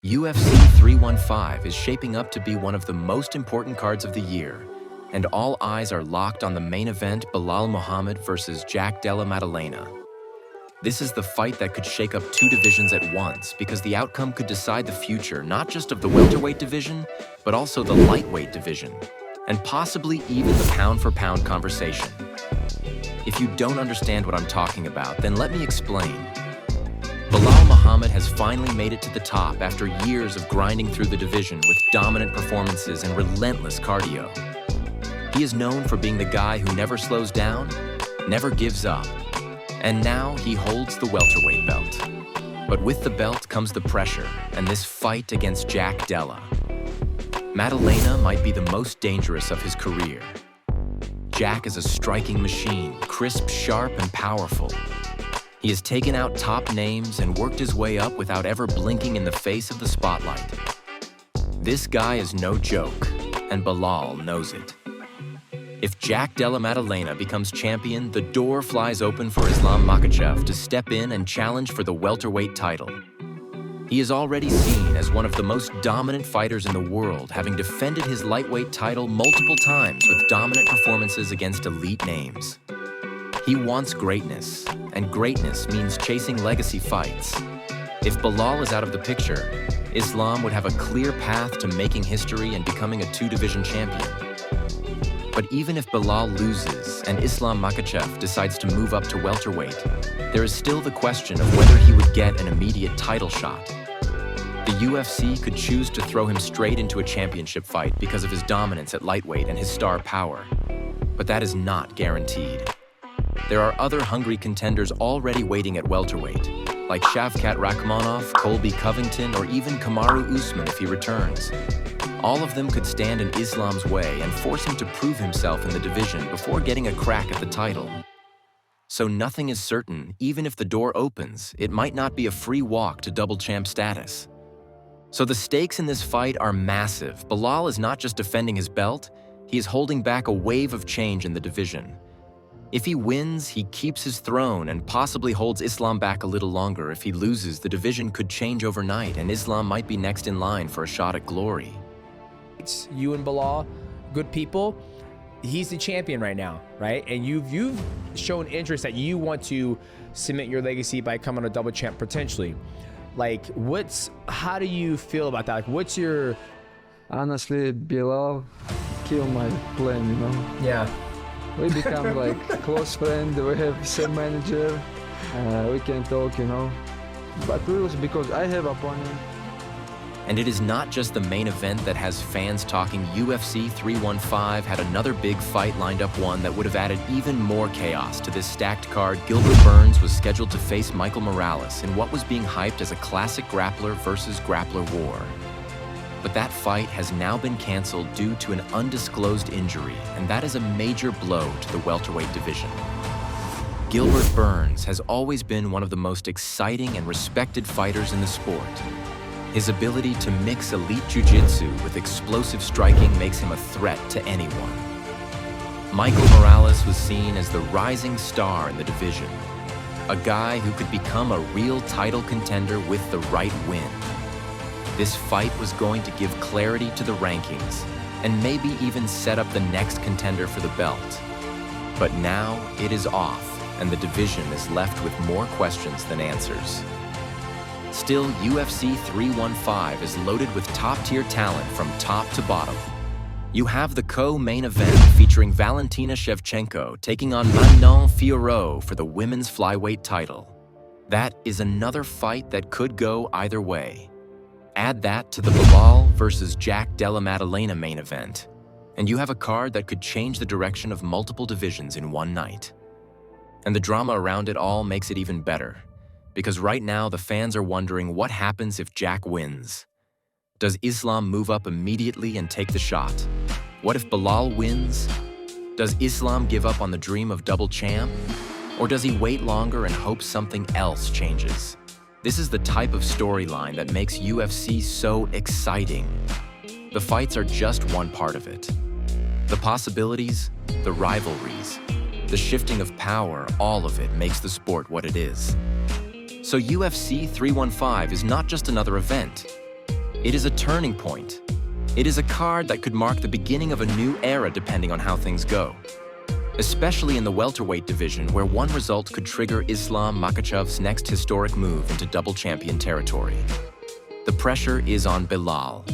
UFC 315 is shaping up to be one of the most important cards of the year, and all eyes are locked on the main event, Belal Muhammad versus Jack Della Maddalena. This is the fight that could shake up two divisions at once because the outcome could decide the future not just of the welterweight division, but also the lightweight division, and possibly even the pound-for-pound conversation. If you don't understand what I'm talking about, then let me explain. Belal Muhammad has finally made it to the top after years of grinding through the division with dominant performances and relentless cardio. He is known for being the guy who never slows down, never gives up, and now he holds the welterweight belt. But with the belt comes the pressure and this fight against Jack Della. Maddalena might be the most dangerous of his career. Jack is a striking machine, crisp, sharp, and powerful. He has taken out top names and worked his way up without ever blinking in the face of the spotlight. This guy is no joke, and Belal knows it. If Jack Della Maddalena becomes champion, the door flies open for Islam Makhachev to step in and challenge for the welterweight title. He is already seen as one of the most dominant fighters in the world, having defended his lightweight title multiple times with dominant performances against elite names. He wants greatness, and greatness means chasing legacy fights. If Belal is out of the picture, Islam would have a clear path to making history and becoming a two-division champion. But even if Belal loses and Islam Makhachev decides to move up to welterweight, there is still the question of whether he would get an immediate title shot. The UFC could choose to throw him straight into a championship fight because of his dominance at lightweight and his star power. But that is not guaranteed. There are other hungry contenders already waiting at welterweight, like Shavkat Rakhmonov, Colby Covington, or even Kamaru Usman if he returns. All of them could stand in Islam's way and force him to prove himself in the division before getting a crack at the title. So nothing is certain. Even if the door opens, it might not be a free walk to double champ status. So the stakes in this fight are massive. Belal is not just defending his belt, he is holding back a wave of change in the division. If he wins, he keeps his throne and possibly holds Islam back a little longer. If he loses, the division could change overnight and Islam might be next in line for a shot at glory. It's you and Belal, good people. He's the champion right now, right? And you've shown interest that you want to cement your legacy by coming a double champ potentially. Like, how do you feel about that? Like, what's your... Honestly, Belal killed my plan, you know? Yeah. We become like close friends, we have same manager, we can talk, you know. But we lose because I have opponent. And it is not just the main event that has fans talking. UFC 315 had another big fight lined up, one that would have added even more chaos to this stacked card. Gilbert Burns was scheduled to face Michael Morales in what was being hyped as a classic grappler versus grappler war. But that fight has now been canceled due to an undisclosed injury, and that is a major blow to the welterweight division. Gilbert Burns has always been one of the most exciting and respected fighters in the sport. His ability to mix elite jiu-jitsu with explosive striking makes him a threat to anyone. Michael Morales was seen as the rising star in the division, a guy who could become a real title contender with the right win. This fight was going to give clarity to the rankings and maybe even set up the next contender for the belt. But now it is off, and the division is left with more questions than answers. Still, UFC 315 is loaded with top-tier talent from top to bottom. You have the co-main event featuring Valentina Shevchenko taking on Manon Fiorot for the women's flyweight title. That is another fight that could go either way. Add that to the Belal versus Jack Della Maddalena main event, and you have a card that could change the direction of multiple divisions in one night. And the drama around it all makes it even better, because right now the fans are wondering what happens if Jack wins. Does Islam move up immediately and take the shot? What if Belal wins? Does Islam give up on the dream of double champ? Or does he wait longer and hope something else changes? This is the type of storyline that makes UFC so exciting. The fights are just one part of it. The possibilities, the rivalries, the shifting of power, all of it makes the sport what it is. So UFC 315 is not just another event. It is a turning point. It is a card that could mark the beginning of a new era depending on how things go. Especially in the welterweight division, where one result could trigger Islam Makhachev's next historic move into double champion territory. The pressure is on Belal.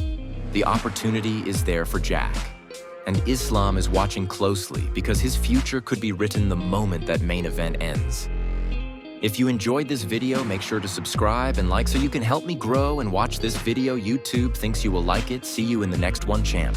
The opportunity is there for Jack. And Islam is watching closely because his future could be written the moment that main event ends. If you enjoyed this video, make sure to subscribe and like so you can help me grow and watch this video. YouTube thinks you will like it. See you in the next one, champ.